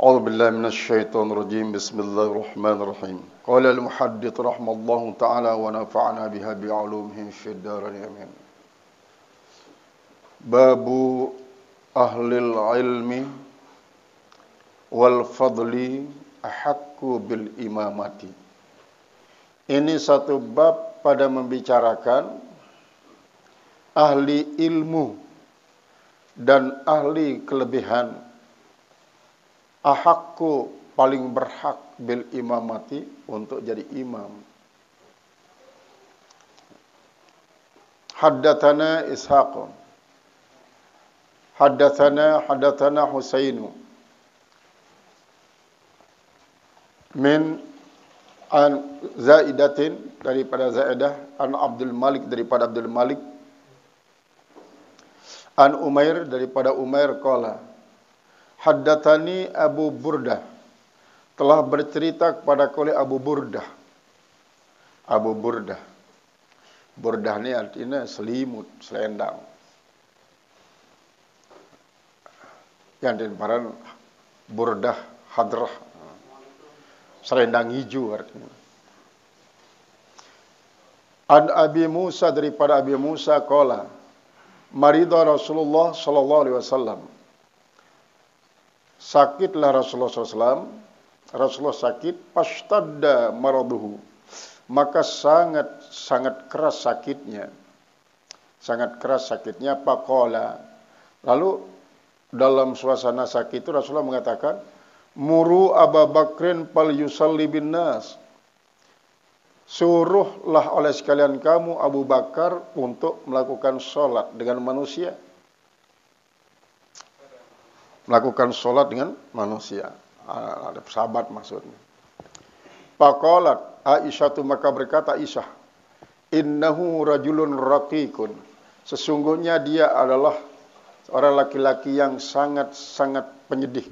أعوذ بالله من الشيطان الرجيم بسم الله الرحمن الرحيم قال المحدث رحمه الله تعالى ونفعنا بها بعلومه في الدارين آمين باب أهل العلم والفضل أحق بالإمامة. Ini satu bab pada membicarakan ahli ilmu dan ahli kelebihan, ahakku paling berhak bil imamati untuk jadi imam. Haddatsana Ishaq, haddatsana Husainu min an Zaidatin daripada Zaidah, an Abdul Malik daripada Abdul Malik, an Umair daripada Umair qala haddatsani Abu Burdah, telah bercerita kepada oleh Abu Burdah. Abu Burdah, Burdah ini artinya selimut, selendang. Yang diparan Burdah Hadrah, selendang hijau artinya. An Abi Musa daripada Abi Musa qala marida Rasulullah sallallahu alaihi wasallam, sakitlah Rasulullah SAW. Rasulullah sakit, pastadda maraduhu, maka sangat keras sakitnya. Sangat keras sakitnya. Faqala, lalu dalam suasana sakit itu Rasulullah mengatakan, muru Abu Bakrin fal yusalli bin nas, suruhlah oleh sekalian kamu Abu Bakar untuk melakukan sholat dengan manusia. Melakukan sholat dengan manusia. Ada sahabat maksudnya. Faqalat Aisyah, maka berkata Aisyah, innahu rajulun raqiqun, sesungguhnya dia adalah seorang laki-laki yang sangat penyedih.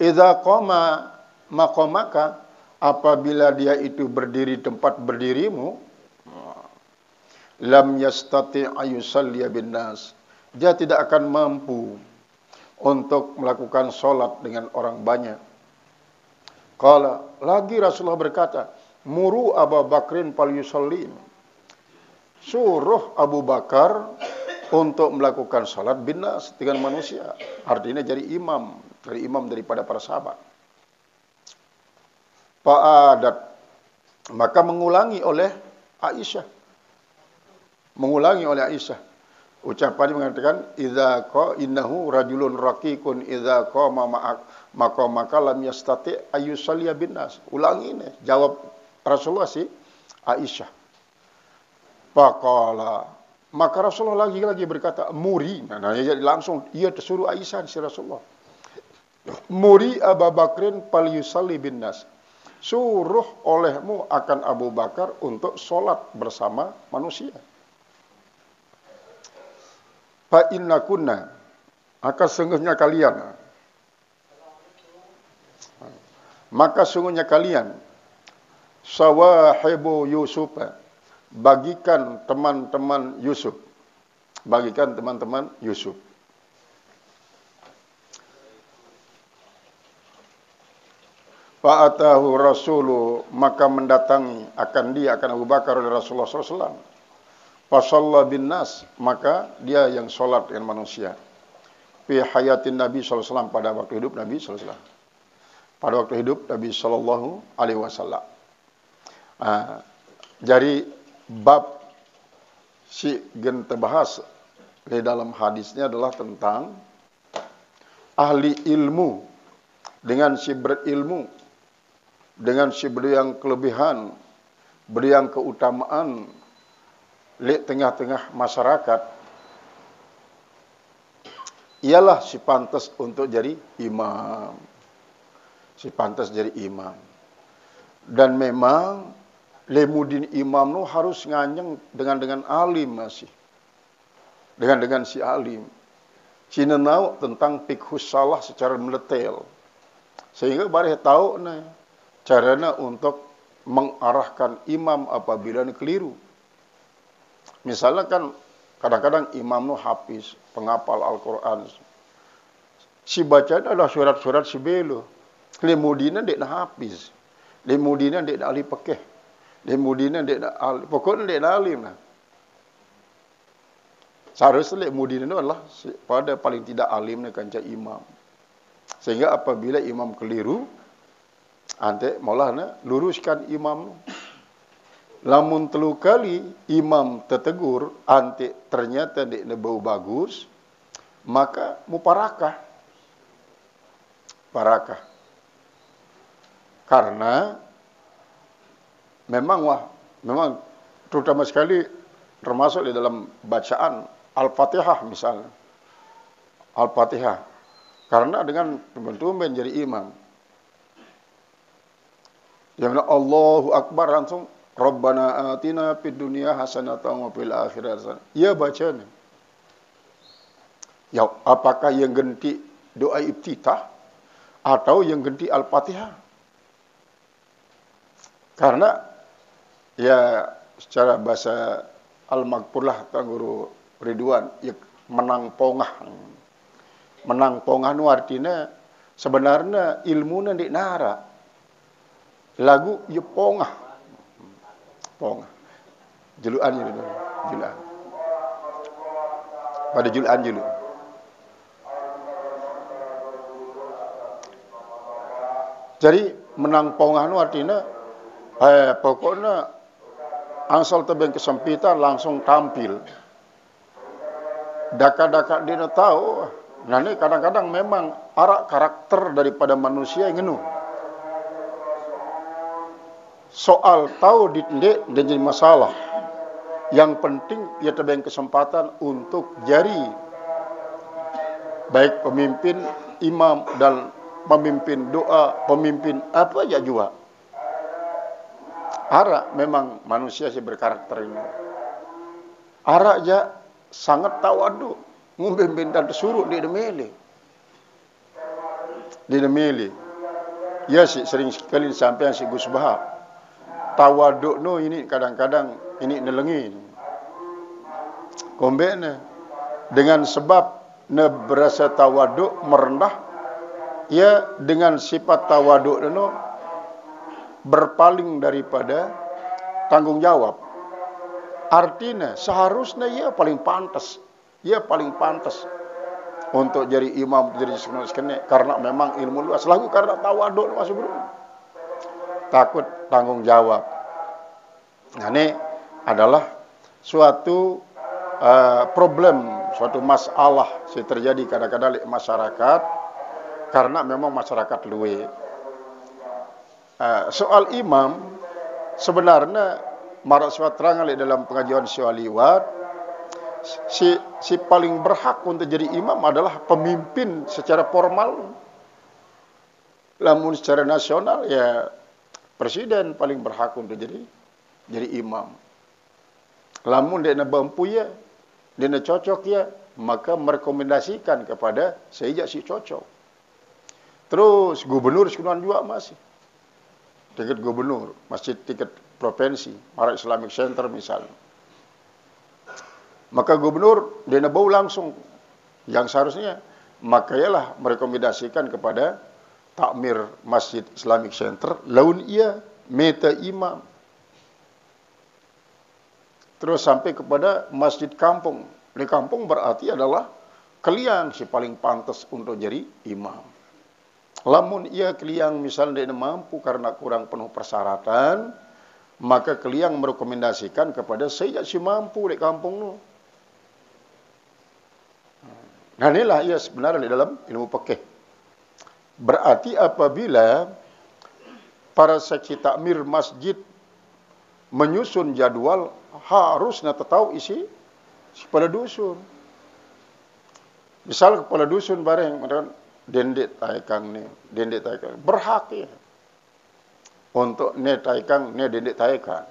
Idza qama maqamaka, apabila dia itu berdiri tempat berdirimu, lam yastati ayusalliya bin nas, dia tidak akan mampu untuk melakukan sholat dengan orang banyak. Qala, lagi Rasulullah berkata, muru Abu Bakrin fal yusalli, suruh Abu Bakar untuk melakukan sholat bin nas dengan manusia. Artinya jadi imam daripada para sahabat. Fa'adat, maka mengulangi oleh Aisyah. Ucapannya mengatakan, idza qa innahu rajulun raqiqun idza qama maka lam yastati ayyusalliya bin nas. Ulangi ini, jawab Rasulullah si Aisyah. Faqala, maka Rasulullah lagi berkata, muri. Nah, jadi langsung ia tersuruh Aisyah si Rasulullah. Muri Abu Bakrin fal yusalli bin nas, suruh olehmu akan Abu Bakar untuk sholat bersama manusia. Fa inna kunna, maka sungguhnya kalian sawahibu Yusuf, bagikan teman-teman Yusuf. Fa'atahu rasulu, maka mendatangi akan Abu Bakar oleh Rasulullah SAW. Fasalla bin nas, maka dia yang sholat dengan manusia. Fi hayatin Nabi SAW, pada waktu hidup Nabi SAW. Jadi bab si gen terbahas di dalam hadisnya adalah tentang ahli ilmu dengan si berilmu, dengan si beriang kelebihan, beriang keutamaan di tengah-tengah masyarakat, ialah si pantas untuk jadi imam. Dan memang lemudin imam nu harus nganyeng dengan alim masih. Dengan si alim. Cinenau tentang fiqhus salah secara mendetail. Sehingga bareh tahu carana untuk mengarahkan imam apabila keliru. Misalnya kan kadang-kadang imam nu hafiz, penghafal Al-Quran. Si bacaan adalah surat-surat si belo. Lemudina dek na hafiz. Lemudina dek na ahli pekeh. Lemudina dek na ahli. Pokoknya dek na alim lah. Seharusnya lemudina itu adalah pada paling tidak alimnya kanca imam. Sehingga apabila imam keliru, ante maulana luruskan imam. Lamun telu kali imam tertegur, ante ternyata dek na bau bagus, maka muparakah. Parakah. Karena memang terutama sekali termasuk di dalam bacaan Al-Fatihah misalnya. Al-Fatihah. Karena dengan tumben-tumben jadi imam. Yang Allahu Akbar langsung Rabbana atina fid dunya hasanatan wa fil akhirati hasanah. Ya bacanya. Ya, apakah yang ganti doa iftitah atau yang ganti Al-Fatihah? Karena ya secara bahasa Al-Maghfur lah Guru Ridwan, ya menang pongah. Menang pongah nu artinya sebenarnya ilmu nanti nara. Lagu ya pongah. Pongah. Juluan itu. Juluan. Pada juluan julu. Jadi menang pongah nu artinya pokoknya angsal tebeng kesempitan langsung tampil. Daka-daka dia tahu. Nah ini kadang-kadang memang arak karakter daripada manusia yang ngenu. Soal tahu ditindek dan jadi masalah. Yang penting ia tebeng kesempatan untuk jari baik pemimpin imam dan pemimpin doa, pemimpin apa aja juga. Arak memang manusia sih berkarakter ini. Arak aja sangat tawadu, ngumpimpin dan suruh dia demeli. Dia demeli. Ya sih sering sekali disampaikan si Gus Baha. Tawadu no ini kadang-kadang ini nelengi. Kombena dengan sebab ne berasa tawadu merendah, ya dengan sifat tawadu no berpaling daripada tanggung jawab. Artinya seharusnya ia paling pantas. Ia paling pantas untuk jadi imam, jadi sekene karena memang ilmu luas. Lagu karena tawaduk masih belum. Takut tanggung jawab. Nah, ini adalah suatu problem, suatu masalah yang terjadi kadang-kadang di masyarakat karena memang masyarakat luwe. Soal imam sebenarnya marak suat terang dalam pengajian syawaliwat si paling berhak untuk jadi imam adalah pemimpin secara formal. Namun secara nasional ya presiden paling berhak untuk jadi imam. Lamun dia nak mampu ya, dia nak cocok ya, maka merekomendasikan kepada sejak si cocok. Terus gubernur sekunang juga masih. Tiket gubernur, masih tiket provinsi, Marak Islamic Center misalnya. Maka gubernur dia nak bau langsung yang seharusnya maka ialah merekomendasikan kepada takmir Masjid Islamic Center laun ia meta imam. Terus sampai kepada masjid kampung. Di kampung berarti adalah kalian si paling pantas untuk jadi imam. Lamun ia kalian misalnya tidak mampu karena kurang penuh persyaratan, maka kalian merekomendasikan kepada saya si mampu di kampung nu. Nah inilah ia sebenarnya di dalam ilmu fikih. Berarti apabila para seksi takmir masjid menyusun jadwal harus nak tahu isi kepala dusun. Misal kepala dusun bareng dendet taikang ni, dendet taikang berhak ya untuk ne taikang ne dendet taikang.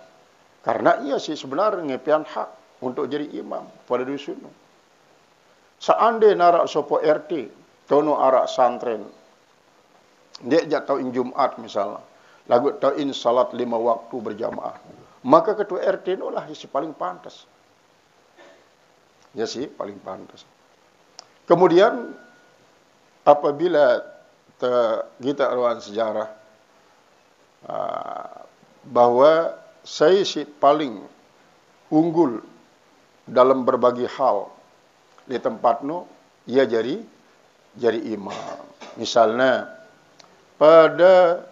Karena ia sih sebenarnya ngepian hak untuk jadi imam kepala dusun. Seandainya narak sopo RT, tono arak santren, dia jatuhin Jumat misalnya, lagu tauin salat 5 waktu berjamaah, maka ketua RT itu lah yang paling pantas. Ya sih, paling pantas. Kemudian apabila kita ruang sejarah bahwa saya sih paling unggul dalam berbagai hal di tempatnya, ia jadi imam. Misalnya pada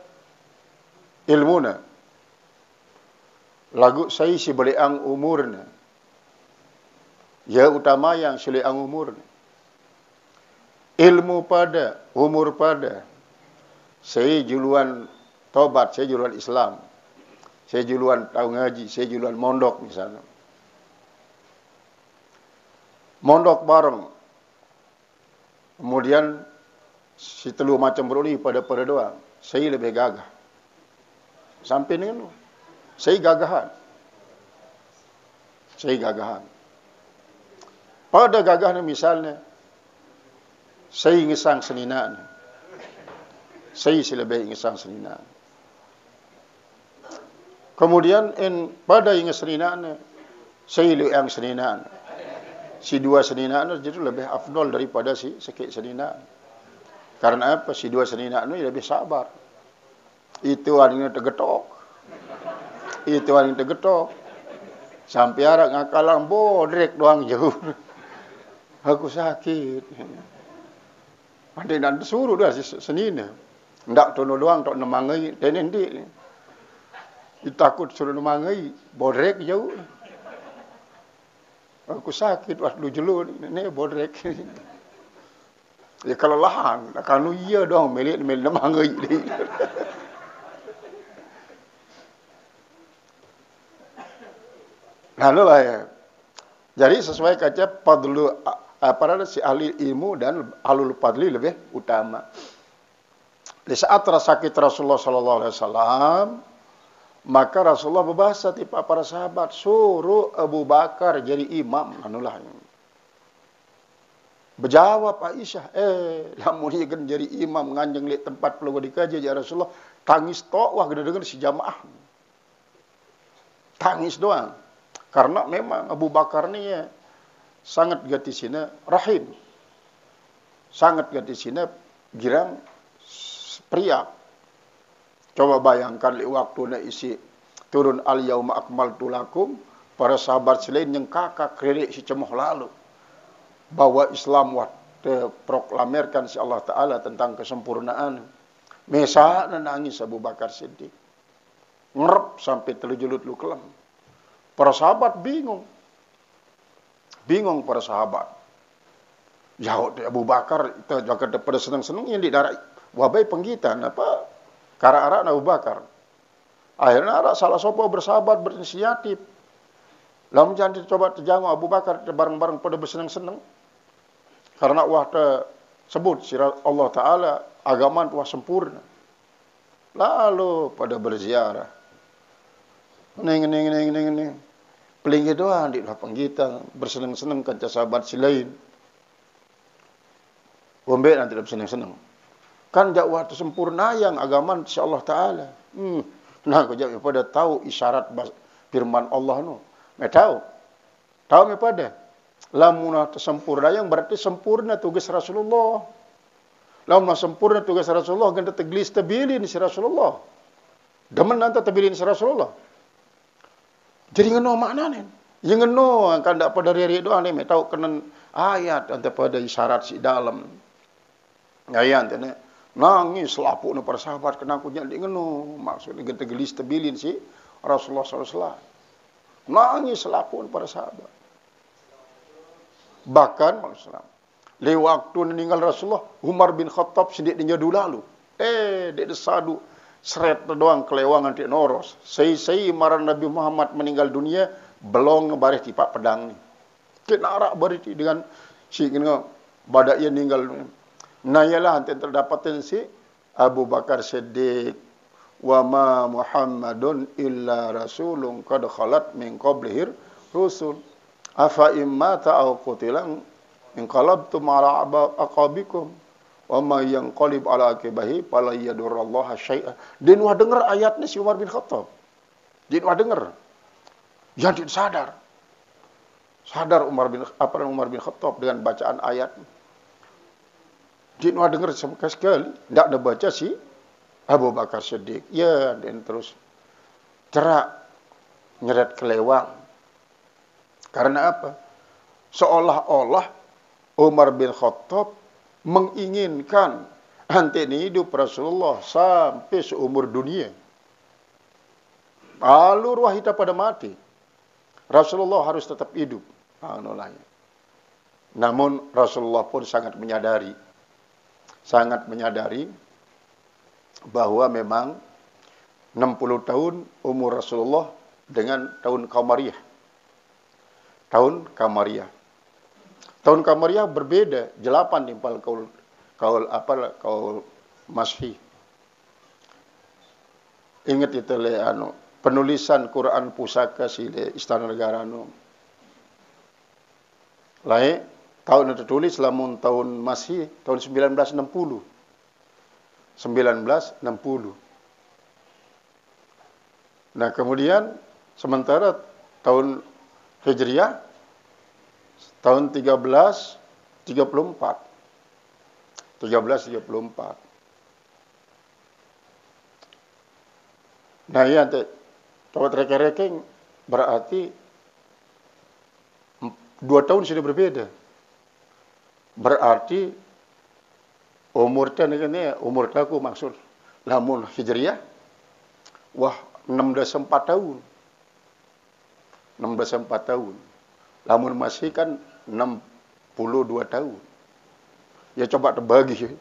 ilmuna, lagu saya si beliang umurnya, ya utama yang seliang umurnya. Ilmu pada, umur pada, saya juluan tobat, saya juluan Islam, saya juluan tahu ngaji, saya juluan mondok misalnya. Mondok bareng. Kemudian si telu macam beruli pada doang. Saya lebih gagah. Sampai dengan saya gagahan. Saya gagahan. Pada gagahan misalnya, saya ngesang seninaan. Saya lebih ngesang seninaan. Kemudian pada yang seninaan, saya yang seninaan. Si dua seninaan jadi lebih afdol daripada si sekik seninaan. Karena apa? Si dua seninaan itu lebih sabar. Itu yang tergetok. Itu yang tergetok. Sampai arak ngakalang bodrek doang jauh. Aku sakit. Ada yang suruh dah senina. Ndak tono doang tok nemangai tenen dik. Ditakut suruh nemangai bodrek jauh. Aku sakit waktu jelu ni bodrek. Ya kalau lahan, kanu iya dong milik nemangai ni. Lalu lah ya. Jadi sesuai kaca padlu para si ahli ilmu dan ahlul fadli lebih utama. Di saat sakit Rasulullah sallallahu alaihi wasallam, maka Rasulullah berbahasa tipe para sahabat, suruh Abu Bakar jadi imam. Anulah. Berjawab Aisyah, lamun dia kan jadi imam nganjeng li tempat perlu dikaji ya Rasulullah, tangis tok wah gede-gede si jamaah. Tangis doang. Karena memang Abu Bakar ni ya, sangat gatisina rahim. Sangat gatisina girang pria. Coba bayangkan li waktu na isi turun al-yauma akmaltu lakum, para sahabat selain yang kakak kririk si cemoh lalu. Bahwa Islam proklamirkan si Allah Ta'ala tentang kesempurnaan. Mesa nangis Abu Bakar Siddiq. Ngerep sampai telujulut lu kelam. Para sahabat bingung. Bingung para sahabat. Jauh Abu Bakar itu juga pada senang-senang yang di darat wabai penggitan apa kara-ara Abu Bakar. Akhirnya ada salah satu bersahabat berinisiatif. Lalu jangan coba terjangkau Abu Bakar bareng-bareng pada bersenang-senang. Karena sebut Allah Ta'ala agama wah sempurna. Lalu pada berziarah. Neng. Pelinggi doang di lapang kita bersenang-senang kan sahabat si lain. Wombe nanti bersenang-senang. Kan dakwah sempurna yang agama si Allah Ta'ala. Nah, kau jawab pada tahu isyarat firman Allah no. Tahu me pada. Lamunah sempurna yang berarti sempurna tugas Rasulullah. Lamunah sempurna tugas Rasulullah kan teglis tabilin si Rasulullah. Demen nanti tabilin si Rasulullah. Jadi ngeno maknanya. Yang ngeno kan tak pada riri doang ni tahu kena ayat anta pada isyarat si dalam. Ayat ni nangis lapuk ni para sahabat kena aku jadi ngeno maksudnya kita gelis tabilin si Rasulullah SAW. Nangis lapuk ni para sahabat. Bahkan maksudnya le waktu meninggal Rasulullah Umar bin Khattab sedek dia dulu lalu. Dek desadu seret doang kelewangan ti noros. Sei marah Nabi Muhammad meninggal dunia belum ngebaris di pak pedang ni. Kena arak baris dengan si kena badak ia meninggal. Nah ialah nanti terdapatin si Abu Bakar Siddiq wa ma Muhammadun illa rasulun qad khalat min qablihir rusul afa imma ta'aw qutilan inqalabtum ala aqabikum wa ma yanqalib ala akibahi fala yadurrallaha syai'a. Dia wah dengar ayatnya si Umar bin Khattab. Dia wah dengar. Yang tidak sadar. Sadar Umar bin Khattab dengan bacaan ayat. Dia nak dengar sekali, tidak ada baca si Abu Bakar Siddiq. Ya, dan terus cerak nyeret kelewang. Karena apa? Seolah-olah Umar bin Khattab menginginkan henti hidup Rasulullah sampai seumur dunia. Alur wahida pada mati. Rasulullah harus tetap hidup. Namun Rasulullah pun sangat menyadari bahwa memang 60 tahun umur Rasulullah dengan tahun Qamariyah. Tahun Qamariyah berbeda, 8 timpal kaul Masih. Ingat itu penulisan Quran pusaka sile Istana Negara Lai tahun itu tulis lamun tahun Masih tahun 1960. Nah, kemudian sementara tahun Hijriah tahun 1334. Nah, iya nanti tawat reke-reke berarti 2 tahun sudah berbeda. Berarti umur aku maksud lamun Hijriah wah 64 tahun. 64 tahun. Lamun Masih kan 62 tahun. Ya coba bagi sini.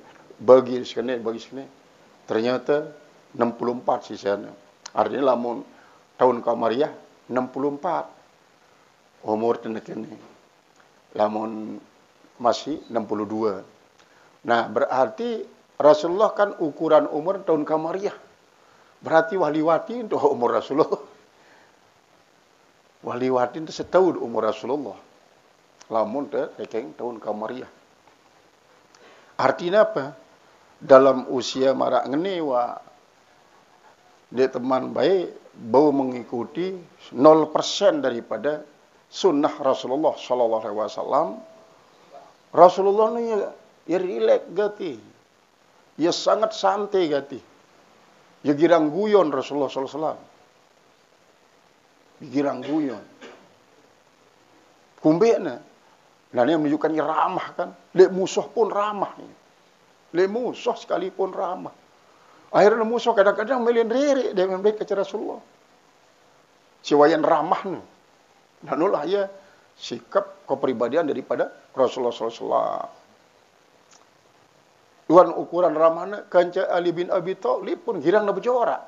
Ternyata 64 sisanya. Artinya lamun tahun Qamariyah 64. Umur ini. Lamun Masih 62. Nah, berarti Rasulullah kan ukuran umur tahun Qamariyah. Berarti waliwati untuk umur Rasulullah. Waliwati itu setahun umur Rasulullah. Lamun tahun Qamariyah. Artinya apa? Dalam usia marak ngenewa, dia teman baik bau mengikuti 0% daripada sunnah Rasulullah Sallallahu Alaihi Wasallam. Rasulullah ni ya rileks gati, ya sangat santai gati, ya girang guyon Rasulullah Sallallahu Alaihi Wasallam, girang guyon. Kumbena, nah ini menunjukkan ramah kan, lek musuh pun ramah. Le musuh sekalipun ramah. Akhirnya musuh kadang-kadang melin riri dia memberi ke Rasulullah. Siwayan ramah ni. Nanulah ya sikap kepribadian daripada Rasulullah SAW. Tuhan ukuran ramahnya kanca Ali bin Abi Thalib pun girang na berjorak.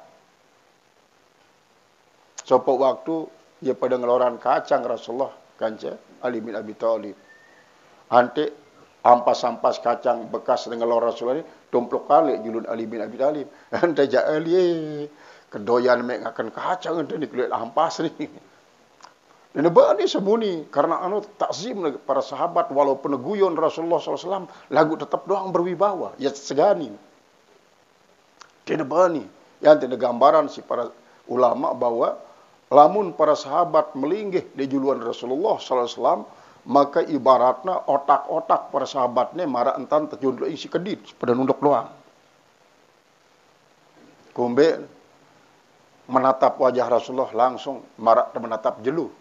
Sopo waktu dia pada ngeloran kacang Rasulullah kanca Ali bin Abi Thalib. Ante ampas-ampas kacang bekas dengan lor Rasulullah ini tumpluk kali julun Ali bin Abi Thalib. Ante ja Ali kedoyan mek akan kacang ente ni kulit ampas ni. Dan bani sembunyi karena takzim para sahabat walaupun guyon Rasulullah SAW lagu tetap doang berwibawa ya segani. Tidak bani yang tidak gambaran si para ulama bahwa lamun para sahabat melinggih di juluan Rasulullah SAW maka ibaratnya otak-otak para sahabatnya marah entan terjun isi kedit pada nunduk doang. Kumbe menatap wajah Rasulullah langsung marah dan menatap jelu.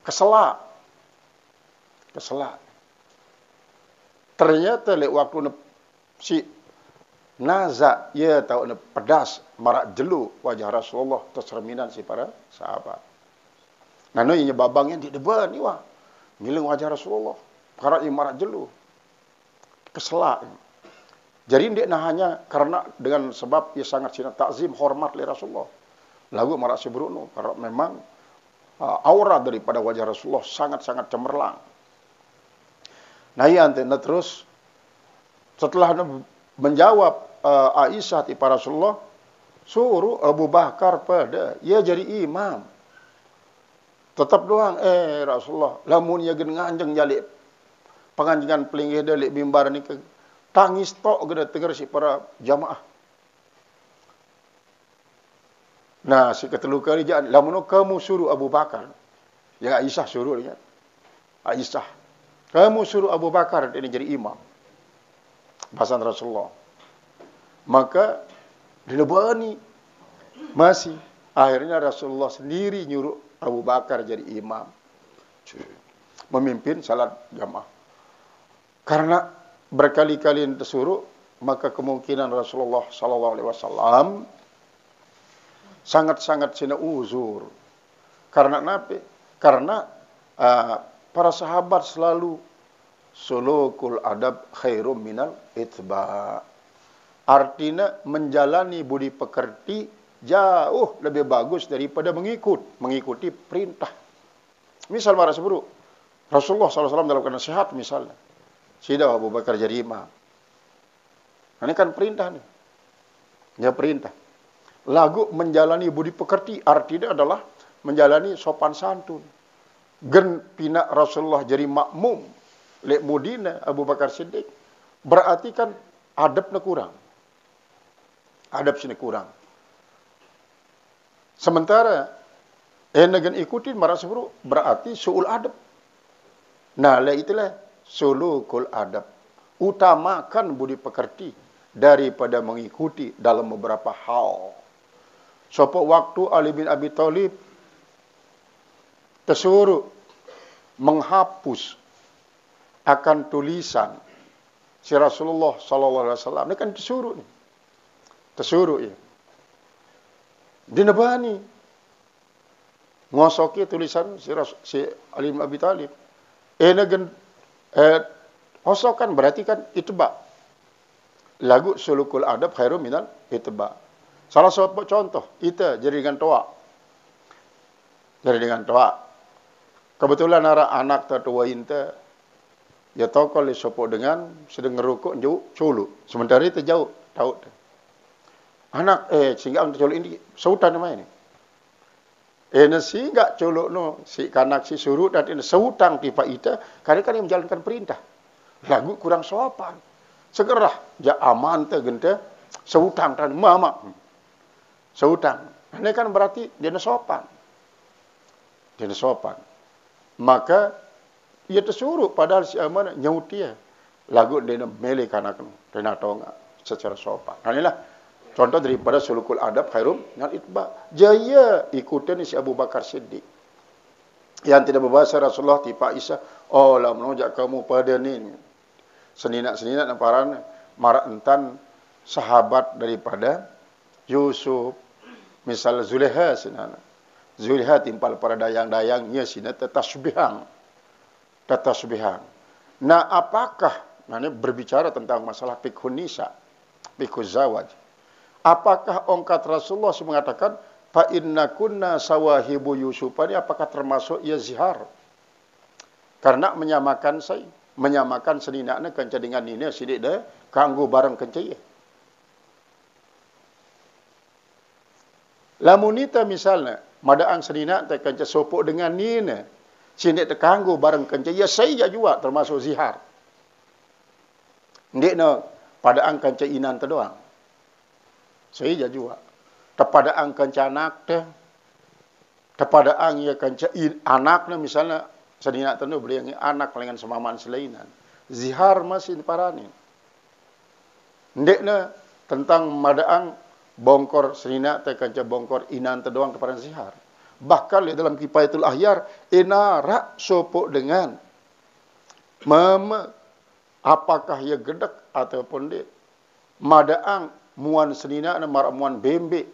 Keselak. Ternyata lewat waktu si naza ya tahu pedas marah jelu wajah Rasulullah tercerminan si para sahabat. Nah ini babangnya di depan ni wah. Ngiling wajah Rasulullah. Karena imarat jelu. Keselak. Jadi dia hanya karena dengan sebab ia sangat cinta takzim hormat li Rasulullah. Lagu marak si Bruno. Karena memang aura daripada wajah Rasulullah sangat-sangat cemerlang. Nah iya terus setelah menjawab Aisyah ti para Rasulullah suruh Abu Bakar pada ia jadi imam. Tetap doang Rasulullah lamun ya gen nganjeng jalik penganjingan pelinggih dalik mimbar ni ke tangis tok gede tegar si para jamaah. Nah si ketelu kali jangan lamun kamu suruh Abu Bakar Ya Aisyah suruh dia. Aisyah, kamu suruh Abu Bakar ini jadi imam. Bahasan Rasulullah. Maka dilebani masih. Akhirnya Rasulullah sendiri nyuruh Abu Bakar jadi imam. Memimpin salat jamaah. Karena berkali-kali disuruh, maka kemungkinan Rasulullah SAW sangat-sangat sina uzur. Karena apa? Karena para sahabat selalu sulukul adab khairum minal itba. Artinya menjalani budi pekerti jauh lebih bagus daripada mengikuti perintah. Misal marah seburuk, Rasulullah SAW dalam keadaan sehat misalnya, Sidau Abu Bakar jadi imam. Ini kan perintah nih. Ya perintah. Lagu menjalani budi pekerti artinya adalah menjalani sopan santun. Gen pina Rasulullah jadi makmum lek mudina Abu Bakar Siddiq, berarti kan adabnya kurang. Adab sini kurang. Sementara dengan ikutin marah seburuk berarti suul adab. Nah, lek itulah sulukul adab. Utamakan budi pekerti daripada mengikuti dalam beberapa hal. Sopok waktu Ali bin Abi Thalib tersuruh menghapus akan tulisan si Rasulullah SAW. Ini kan tersuruh nih. Tersuruh ya. Dinebani. Ngosoki tulisan si Ali bin Abi Thalib. Ngosokan berarti kan itba. Lagu sulukul adab khairum minal itba. Salah satu contoh, kita jadi dengan toa. Jadi dengan toa. Kebetulan ara anak tertua inte, ya tahu kalau sopok dengan sedang ngerukuk jauh culu. Sementara itu jauh tahu. Anak sehingga ang culu ini sautan namanya ini. Nasi enggak culu no si kanak si suruh dan ini sautang tipa ita karena kan yang menjalankan perintah. Lagu kurang sopan. Segerah ja aman te gente sautang dan mama. Sautang. Ini kan berarti dia sopan. Dia sopan. Maka ia tersuruh padahal si aman nyautia. Lagu dia mele kanak no. Dia tahu enggak secara sopan. Nah, inilah contoh daripada sulukul adab khairum minal itba. Jaya ikutan si Abu Bakar Siddiq. Yang tidak berbahasa Rasulullah tipa Aisyah, oh lah menojak kamu pada ni. Seninat-seninat namparan marah entan sahabat daripada Yusuf. Misal Zulaiha sinana. Zulaiha timpal para dayang-dayangnya sina tatasbihang. Nah, apakah ini berbicara tentang masalah fiqhun nisa, fiqhuz zawaj. Apakah ongkat Rasulullah mengatakan fa inna kunna sawahibu Yusuf ini apakah termasuk ia zihar? Karena menyamakan seninakna kanca dengan ini sidik dah kanggo barang kanca ia. Lamunita misalnya madaang seninak tak kanca sopok dengan nina sini terkanggu bareng kanca ya saya juga termasuk zihar. Ndik no padaan kanca inan tu doang. Saya juga. Tepadaan kanca anak teh. Tepadaan ya kanca anaknya misalnya seninak tu beli yang anak dengan semaman selainan. Zihar masih parani. Ndik no tentang madaang bongkor seninak teh kanca bongkor inan tu doang kepada zihar. Bahkan dalam Kifayatul Ahyar inara sopok dengan apakah ia gedek ataupun dia madaang muan senina na muan bembe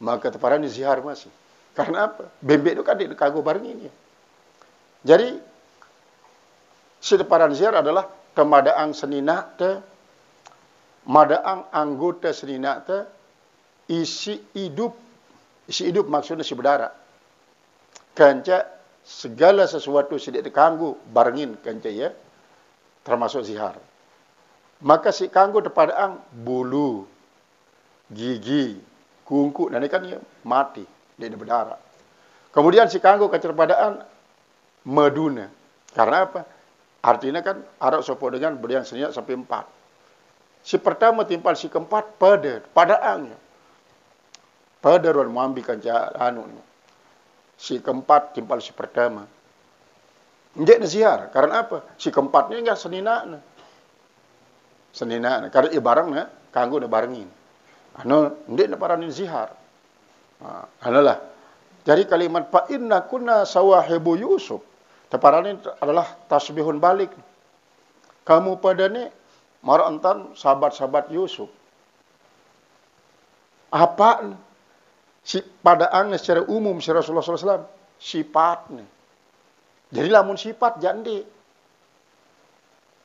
maka teparani zihar masih. Karena apa? Bembe itu kan di kago bareng ini. Jadi sedeparan zihar adalah kemadaang senina te madaang anggota senina te isi hidup maksudnya si berdarah. Kanca segala sesuatu sidik dikanggu barengin kanca ya termasuk zihar. Maka si kanggu depadaan bulu, gigi, kungku dan ini kan ya mati dia berdarah. Kemudian si kanggu kecerpadaan meduna. Karena apa? Artinya kan Arab sopo dengan berian senyap sampai 4. Si pertama timpal si keempat padaannya. Pada ruan mengambil kanca anu ni. si keempat timpal si pertama. Nggak nazihar, karena apa? Si keempatnya enggak seninana. Seninana, karena ibarangna kanggo na barengin. Ano, nggak na para nazihar. Ano lah. Jadi kalimat fa inna kunna sawahibu Yusuf. Teparane adalah tasbihun balik. Kamu pada ni marantan sahabat-sahabat Yusuf. Apa si padaannya secara umum si Rasulullah SAW sifatnya. Jadi lamun sifat jandi.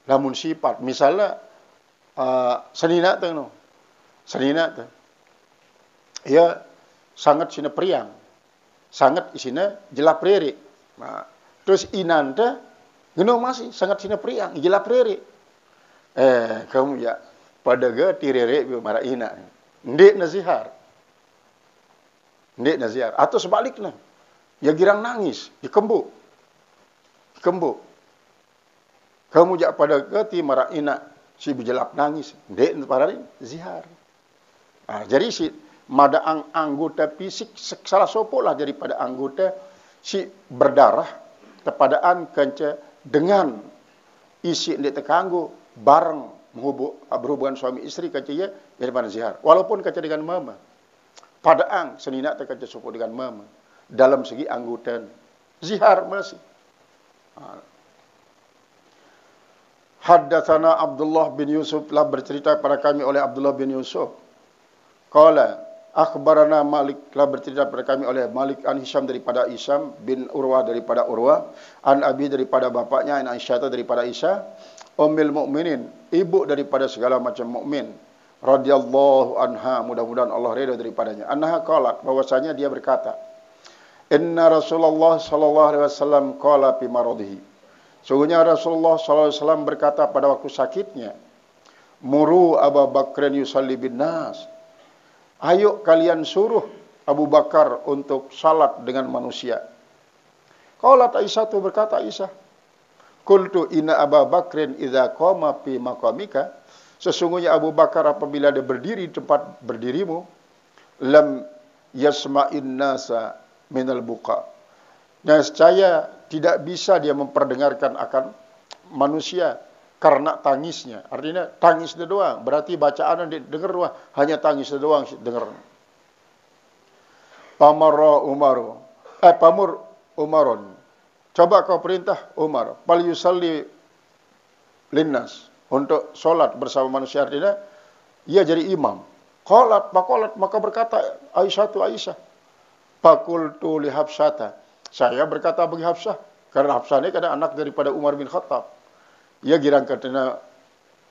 Lamun sifat misalnya senina tu no. Senina tu. Ya sangat sina priang. Sangat isina jelap rere. Nah, terus inanta ngeno masih sangat sina priang jelap rere. Kamu ya pada ga tirere mara ina. Ndek nazihar. Ndek nazihar. Atau sebaliknya. Ya girang nangis. Dikembuk. Kembuk. Kamu jak pada gati mara ina. Si berjelap nangis. Ndek para zihar. Nah, jadi si mada anggota fisik salah sopo lah daripada anggota si berdarah kepadaan kenca dengan isi ndek tekanggu bareng berhubungan suami istri kaca ya daripada zihar. Walaupun kaca dengan mama. Padaan senina kaca sopo dengan mama. Dalam segi anggota zihar masih. Haddatsana Abdullah bin Yusuf telah bercerita pada kami oleh Abdullah bin Yusuf. Qala akhbarana Malik telah bercerita pada kami oleh Malik an Hisham daripada Hisham bin Urwah daripada Urwah, an Abi daripada bapaknya, an Aisyah daripada Aisyah, ummul mukminin, ibu daripada segala macam mukmin, radhiyallahu anha, mudah-mudahan Allah redha daripadanya. Annaha qalat, bahwasanya dia berkata, inna Rasulullah sallallahu alaihi wasallam qala fi maradihi. Sungguhnya Rasulullah sallallahu alaihi wasallam berkata pada waktu sakitnya, muru Abu Bakrin yusalli bin nas. Ayo kalian suruh Abu Bakar untuk salat dengan manusia. Qalat Aisyah tu berkata Aisyah, qultu inna Abu Bakrin idza qama fi maqamika. Sesungguhnya Abu Bakar apabila dia berdiri di tempat berdirimu, lam yasma'in nasa minal buka. Nescaya tidak bisa dia memperdengarkan akan manusia karena tangisnya. Artinya tangis dia doang. Berarti bacaan yang didengar doang. Hanya tangis dia doang dengar. Pamur Umarun. Coba kau perintah Umar. Pal yusalli linnas. Untuk solat bersama manusia. Artinya ia jadi imam. Qalat maka berkata Aisyah. Fakultu li Hafsata. Saya berkata bagi Hafsah. Karena Hafsah ini kadang anak daripada Umar bin Khattab. Ia girang katanya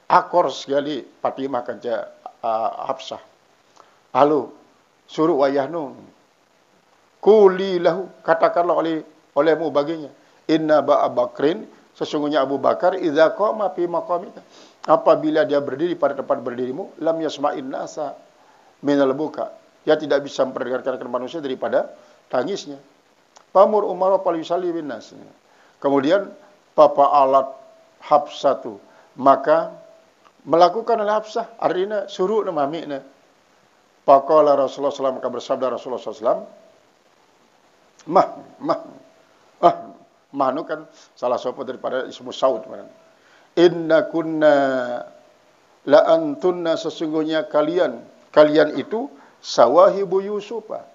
akor sekali Fatimah kanca Hafsah. Lalu suruh ayahnu. Kuli lahu. Katakanlah olehmu baginya. Inna Abu Bakrin. Sesungguhnya Abu Bakar. Idza qama fi maqamika. Apabila dia berdiri pada tempat berdirimu. Lam yasma'in nasa minal buka. Dia tidak bisa memperdengarkan manusia daripada tangisnya. Pamur Umar pal yusalli bin nas. Kemudian papa alat Hafsah tu, maka melakukan oleh Hafsah, artinya suruh nama amiknya. Faqala Rasulullah SAW, maka bersabda Rasulullah SAW, mah nu kan salah satu daripada ismu Saud. Inna kunna la antunna, sesungguhnya kalian itu sawahibu Yusufa,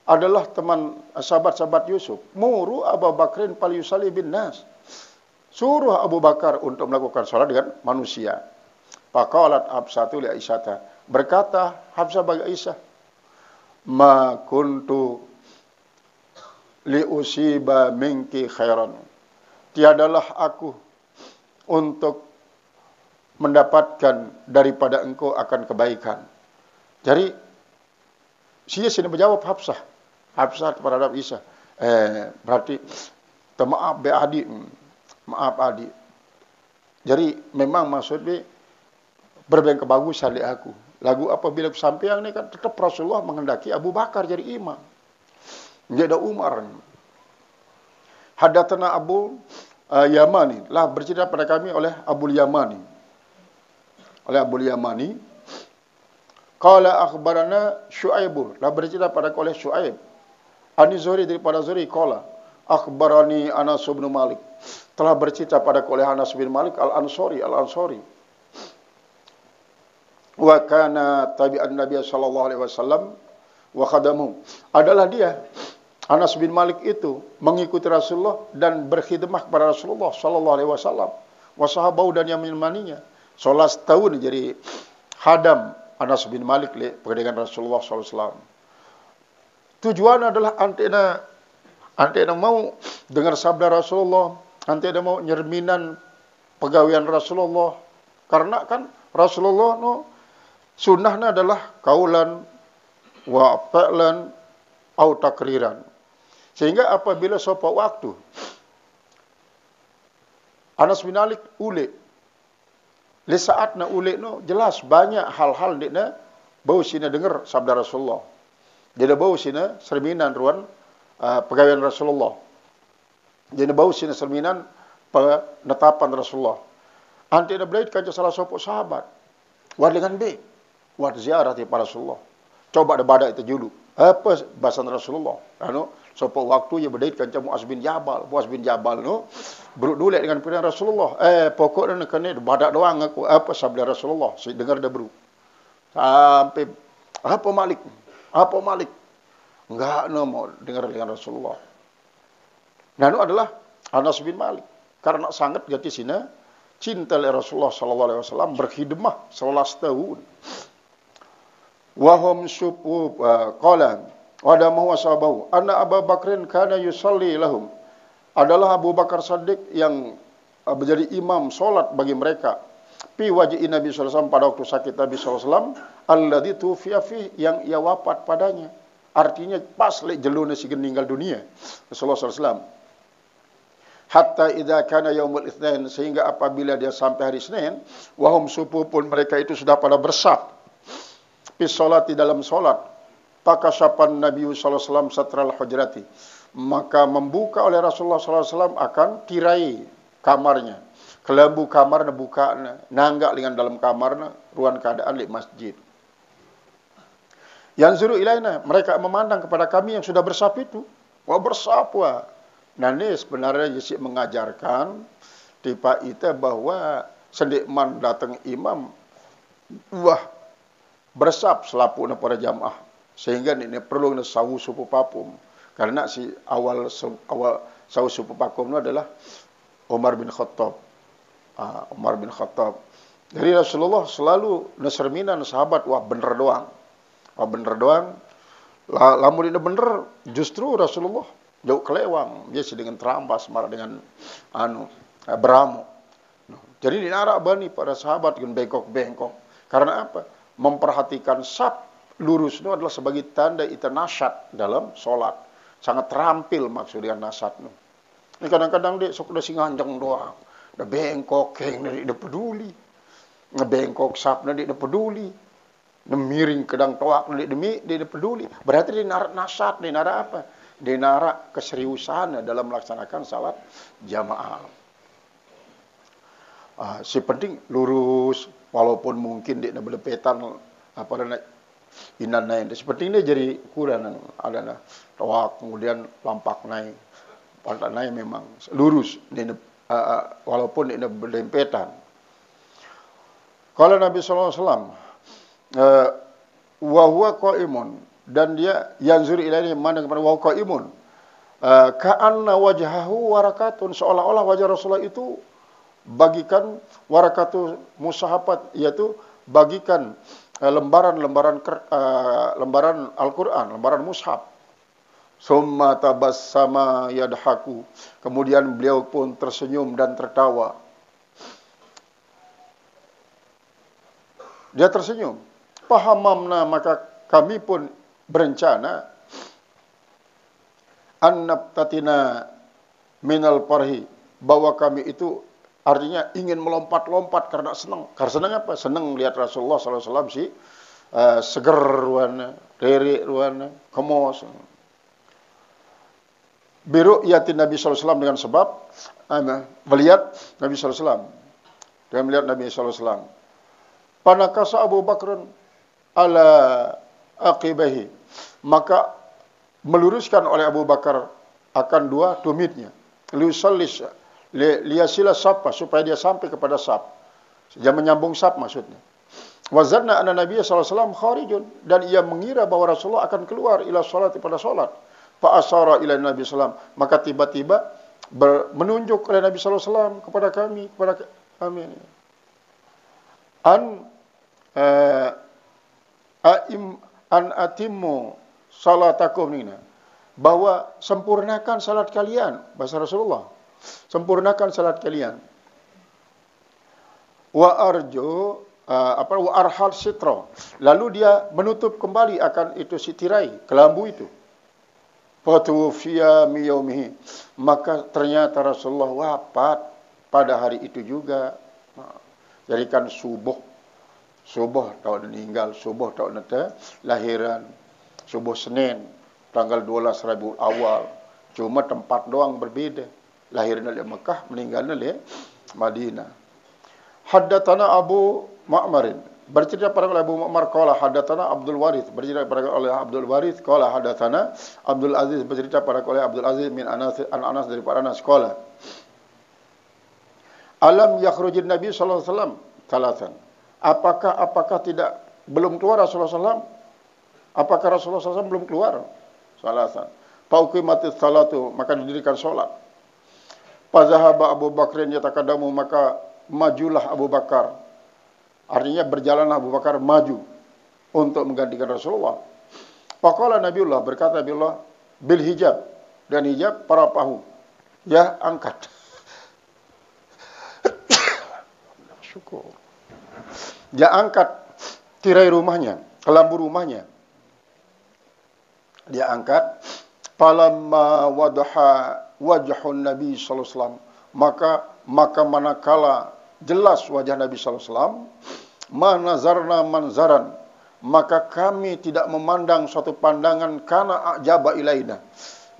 adalah teman sahabat-sahabat Yusuf. Muru Abu Bakrin pal yusalli bin nas. Suruh Abu Bakar untuk melakukan salat dengan manusia. Faqalat Hafsatu li Aisyah. Berkata Hafsah bagi Aisyah, ma kuntu li usiba minki khairan. Tiadalah aku untuk mendapatkan daripada engkau akan kebaikan. Jadi dia sini menjawab Hafsah terhadap Aisyah. Berarti maaf be adik. Maaf adik. Jadi memang maksudnya berbagai kebagusan di aku. Lagu apabila sampai ni kan tetap Rasulullah menghendaki Abu Bakar jadi imam. Dia ada Umar. Haddatsana Abu Yamani lah bercerita pada kami oleh Abu Yamani. Qala akhbarana Syu'aib lah bercerita pada oleh Syu'aib. Ani Zuhri daripada Zuhri qala akhbarani Anas bin Malik, telah bercerita padaku oleh Anas bin Malik al-Ansari wa kana tabi'an Nabi sallallahu alaihi wasallam wa khadamu, adalah dia Anas bin Malik itu mengikuti Rasulullah dan berkhidmah kepada Rasulullah sallallahu alaihi wasallam wa sahabau, dan yang menemaninya 11 tahun jadi hadam Anas bin Malik dengan Rasulullah sallallahu alaihi wasallam. Tujuan adalah antena mau dengar sabda Rasulullah, antena mau nyerminan pegawaian Rasulullah. Karena kan Rasulullah sunnahnya adalah kaulan wa fa'lan au takriran. Sehingga apabila sopa waktu Anas bin Malik ule, li saatna ule jelas banyak hal-hal dina bau sina dengar sabda Rasulullah. Dia bau sina serminan ruan pegawaian Rasulullah. Dia bau sina serminan penetapan Rasulullah. Ante ada berait kanca salah sopok sahabat. War dengan B. War ziarah ti para Rasulullah. Coba ada badak itu julu. Apa bahasa Rasulullah? Sopok waktu ya berait kanca Muaz bin Jabal. Muaz bin Jabal beruk dulu dengan pilihan Rasulullah. Pokoknya kena badak doang aku. Apa sabda Rasulullah? Saya dengar dah beruk. Sampai apa Malik? Enggak mau dengar dengan Rasulullah. Nah, itu adalah Anas bin Malik. Karena sangat gati sina cinta oleh Rasulullah sallallahu alaihi wasallam, berkhidmah 11 tahun. Wa hum supu qala wa damahu sahabahu anna Abu Bakrin kana yusalli lahum. Adalah Abu Bakar Siddiq yang menjadi imam solat bagi mereka. Fi wajhi Nabi sallallahu alaihi wasallam, pada waktu sakit Nabi sallallahu alaihi wasallam, alladzi tufiya fi, yang ia wafat padanya. Artinya pas lek jeluna si meninggal dunia Rasulullah sallallahu alaihi wasallam. Hatta idza kana yaumul itsnain, sehingga apabila dia sampai hari Senin, wahum supupun, mereka itu sudah pada bersaf fi salati, dalam salat. Pakasyapan Nabi sallallahu alaihi wasallam satral hujrati, maka membuka oleh Rasulullah sallallahu alaihi wasallam akan tirai kamarnya. Kelambu kamarna buka, nanggak dengan dalam kamarna, ruang keadaan di masjid. Yanzuru ilaina, mereka memandang kepada kami yang sudah bersaf itu. Wah, bersaf wah. Nah, ini sebenarnya Yesus mengajarkan tipa itu bahwa sendikman datang imam, wah, bersaf selapu pada jamaah. Sehingga ini perlu sawu supu papum. Karena si awal sawu supu papum itu adalah Umar bin Khattab. Umar bin Khattab. Jadi Rasulullah selalu naserminan sahabat, wah bener doang. Wah bener doang. Lamun ini bener, justru Rasulullah jauh kelewang. Dia dengan terambas, marah dengan beramu. Jadi dinarak bani para sahabat dengan bengkok-bengkok. Karena apa? Memperhatikan saf lurus itu adalah sebagai tanda itu nasyat dalam sholat. Sangat terampil maksudnya nasyat. Ini kadang-kadang dia sok udah singanjang doang. Dah bengkok, keng dia peduli. Ngebengkok sapna dia peduli. Nemiring kedang toak dia peduli. Berarti dia narak nasyat, dia narak apa? Dia narak keseriusan dalam melaksanakan salat jamaah. Si penting lurus, walaupun mungkin dia berlepetan apa dan inan naik. Seperti ini jadi ukuran ada toak, kemudian lampak naik. Pantat naik memang lurus, dia walaupun ini berdempetan. Kalau Nabi sallallahu alaihi wasallam wa huwa qaimun, dan dia yanzur ilaihi, memandang kepada wa qaimun, ka'anna wajhahu warakatun, seolah-olah wajah Rasulullah itu bagikan warakatu musahabat, yaitu bagikan lembaran Al-Qur'an, lembaran mushaf. Summa tabassama yadhaku, kemudian beliau pun tersenyum dan tertawa. Dia tersenyum. Pahamamna, maka kami pun berencana annabtatina minal parhi, bahwa kami itu artinya ingin melompat-lompat karena senang. Karena senang apa? Senang lihat Rasulullah sallallahu alaihi wasallam seger ruana, rere ruana, kemos. Biru'yatin Nabi sallallahu alaihi wasallam, dengan sebab melihat Nabi sallallahu alaihi wasallam. Dengan melihat Nabi sallallahu alaihi wasallam. Panakasa Abu Bakr ala aqibahi, maka meluruskan oleh Abu Bakar akan dua tumitnya. Liyasila sapa, supaya dia sampai kepada sap. Dia menyambung sap maksudnya. Wazanna anna Nabi SAW kharijun, dan ia mengira bahwa Rasulullah akan keluar ila salat, pada salat. Fa asara ila Nabi SAW, maka tiba-tiba menunjuk oleh Nabi SAW kepada kami, an atimmu salatakum nina, bahwa sempurnakan salat kalian, bahasa Rasulullah, sempurnakan salat kalian. Wa arju wa arhal sitra, lalu dia menutup kembali akan itu si tirai kelambu itu. Fatufiya mi yaumihi, maka ternyata Rasulullah wafat pada hari itu juga. Jadi kan subuh tahun meninggal, subuh tahun nanti lahiran, subuh Senin tanggal 12 Rabiul Awal, cuma tempat doang berbeda. Lahirnya di Mekah, meninggalnya di Madinah. Haddatsana Abu Ma'marin, bercerita pada Abu Ma'mar qala haddatsana Abdul Warith, bercerita pada oleh Abdul Warith qala haddatsana Abdul Aziz, bercerita pada oleh Abdul Aziz min Anas, Anas daripada Anas qala alam yakhrujin Nabi sallallahu alaihi wasallam talatan, apakah tidak belum keluar Rasulullah SAW? Apakah Rasulullah SAW belum keluar? Salatan. Fauqimatis salatu, maka didirikan salat. Fazahaba Abu Bakrin yatakadamu, maka majulah Abu Bakar. Artinya berjalanlah Abu Bakar maju untuk menggantikan Rasulullah. Faqala Nabiullah, berkata Nabiullah, bil hijab, dan hijab para pahu, ya angkat. Syukur. Dia angkat tirai rumahnya, kelambu rumahnya. Dia angkat. Falamma wadaha wajhun Nabi sallallahu alaihi wasallam, maka manakala jelas wajah Nabi sallallahu alaihi wasallam, manazarna manzaran, maka kami tidak memandang suatu pandangan kana ajaba ilaina,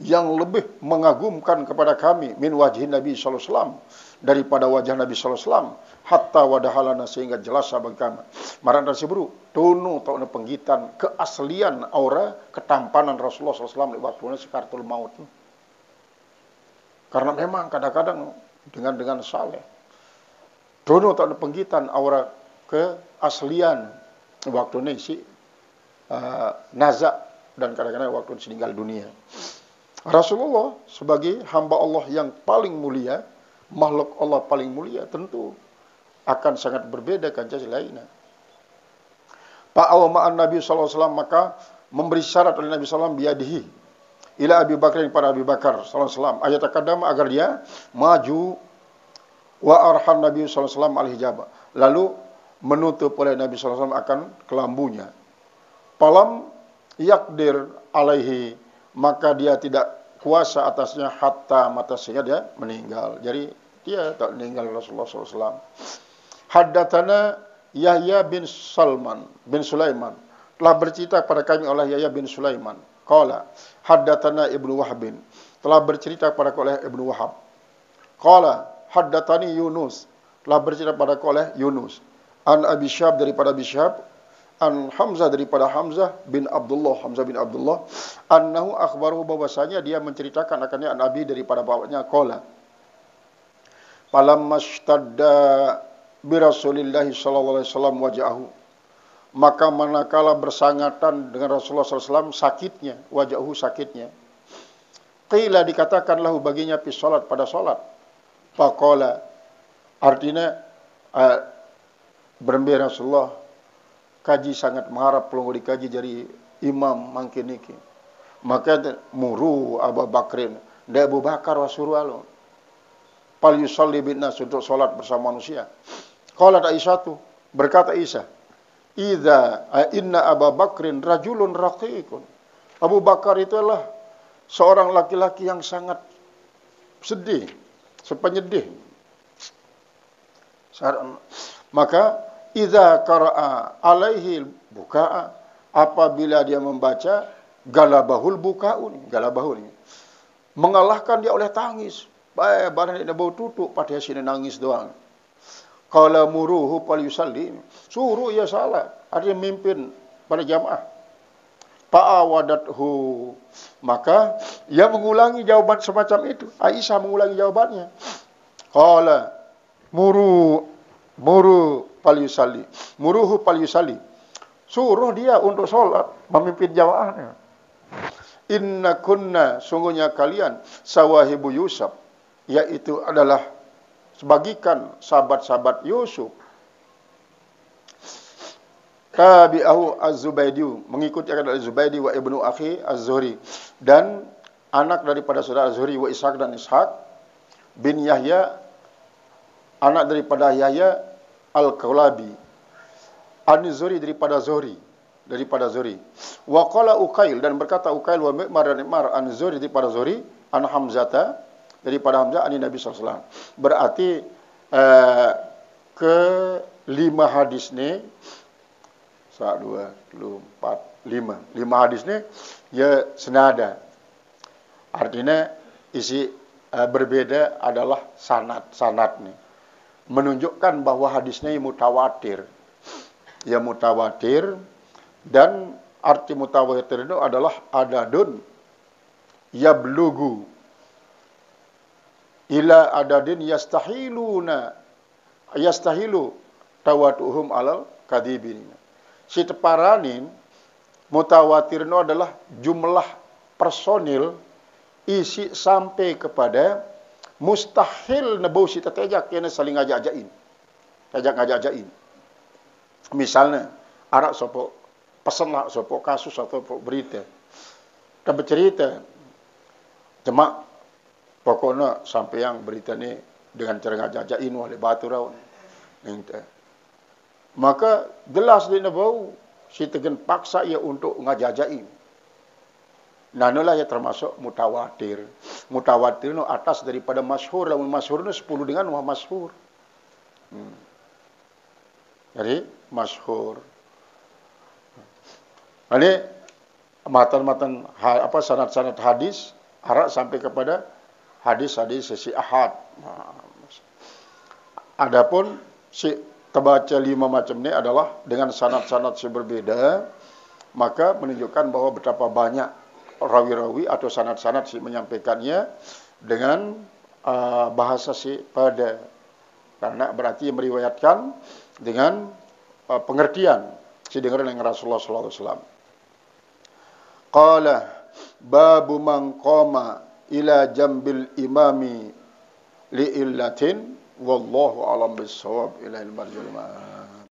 yang lebih mengagumkan kepada kami, min wajhi Nabi sallallahu alaihi wasallam, daripada wajah Nabi sallallahu alaihi wasallam, hatta wadahalana, sehingga jelas bagi kami. Maran tersebut tunu tau penggitan keaslian aura ketampanan Rasulullah sallallahu alaihi wasallam di waktu sekartul maut. Karena memang kadang-kadang dengan saleh tunu tau penggitan aura keaslian waktu ini si nazak, dan kadang-kadang waktu meninggal dunia. Rasulullah sebagai hamba Allah yang paling mulia, makhluk Allah paling mulia, tentu akan sangat berbeda kancah lainnya. Fa'awma'an Nabi sallallahu alaihi wasallam, maka memberi syarat oleh Nabi sallallahu alaihi wasallam biadihi ila Abi Bakar, kepada Abi Bakar sallallahu alaihi wasallam, ayat takadama, agar dia maju, wa arhan Nabi sallallahu alaihi wasallam al-hijab, lalu menutup oleh Nabi sallallahu alaihi wasallam akan kelambunya. Falam yakdir alaihi, maka dia tidak kuasa atasnya hatta mata, sehingga dia meninggal. Jadi dia tak meninggal Rasulullah sallallahu alaihi wasallam. Haddatsana Yahya bin Sulaiman, telah bercerita pada kami oleh Yahya bin Sulaiman. Qala haddatsana Ibnu Wahb, telah bercerita pada oleh Ibnu Wahab. Qala haddatsani Yunus, telah bercerita pada oleh Yunus. An Abi Syab, daripada Abi Syab. An Hamzah, daripada Hamzah bin Abdullah, annahu akhbaruhu, bahwasanya dia menceritakan akannya an Abi, daripada bapaknya. Qala falamma ishtadda bi Rasulillah sallallahu alaihi wasallam wajahu, maka manakala bersangatan dengan Rasulullah sallallahu alaihi wasallam sakitnya, wajahu sakitnya, qila dikatakan lahu baginya fi salat, pada salat. Faqala, artinya berembira Rasulullah kaji sangat mengharap pelunggu dikaji dari imam mangkin niki, maka muru Abu Bakrin, da Abu Bakar wasuruh alo pal yusalli bin nas, untuk salat bersama manusia. Qalat Aisyatu, berkata Aisyah, inna Abu Bakrin rajulun raqiqun, Abu Bakar itu adalah seorang laki-laki yang sangat sedih, penyedih. Maka idza qara'a alaihi bukaa, apabila dia membaca galabahul bukaun, galabahul, mengalahkan dia oleh tangis. Baik barang dia bau tutup pada sini nangis doang. Qala muruhu fal yusalli, suruh ia salat, artinya mimpin pada jamaah. Fa'awadathu, maka ia mengulangi jawaban semacam itu. Aisyah mengulangi jawabannya. Qala muru falyusalli. Muruhu falyusalli. Suruh dia untuk sholat, memimpin jamaahnya. Inna kunna, sungguhnya kalian, sawahibu Yusuf, yaitu adalah sebagikan sahabat-sahabat Yusuf. Tabi'ahu Az-Zubaydi, mengikuti akan Az-Zubaydi wa ibnu akhi Az-Zuhri, dan anak daripada saudara Az-Zuhri wa Ishaq dan Ishaq bin Yahya, anak daripada Yahya Al-Kulabi, An-Zuhri daripada Zuhri, wa qala Uqail, dan berkata Uqail wa Mi'mar dan Mi'mar An-Zuhri daripada Zuhri, an Hamzata daripada Hamzah an Nabi sallallahu alaihi wasallam. Berarti ke 5 hadis ni 1 2 3 4 5 hadis ni ya senada. Artinya isi berbeda adalah sanad ni. Menunjukkan bahwa hadisnya mutawatir. Ya mutawatir, dan arti mutawatir itu adalah adadun yablugu ila adadin yastahilu tawatuhum alal kadhibin. Si teparanin mutawatir itu adalah jumlah personil isi sampai kepada mustahil nebau si tetejak kena saling ngajak-ajakin. Ngajak-ajakin. Misalnya arak sopo pesen lah sopo kasus atau berita. Dan bercerita cuma pokoknya sampai yang berita ni dengan cara ngajak-ajakin oleh batu raun. Maka jelas dia bau si tegen paksa ia untuk ngajak-ajakin. Nah, inilah ya termasuk mutawatir. Mutawatir itu atas daripada masyhur. Lamun masyhur itu 10 dengan masyhur. Jadi masyhur. Ini matan-matan sanad-sanad hadis arak sampai kepada hadis-hadis sesi ahad. Adapun si terbaca 5 macam ini adalah dengan sanad-sanad yang berbeda, maka menunjukkan bahwa betapa banyak rawi-rawi atau sanad-sanad si menyampaikannya dengan bahasa si pada, karena berarti meriwayatkan dengan pengertian si dengaran yang Rasulullah sallallahu alaihi wasallam. Qala babu man qama ila jambil imami li illatin wallahu alam bisawab ila al marjul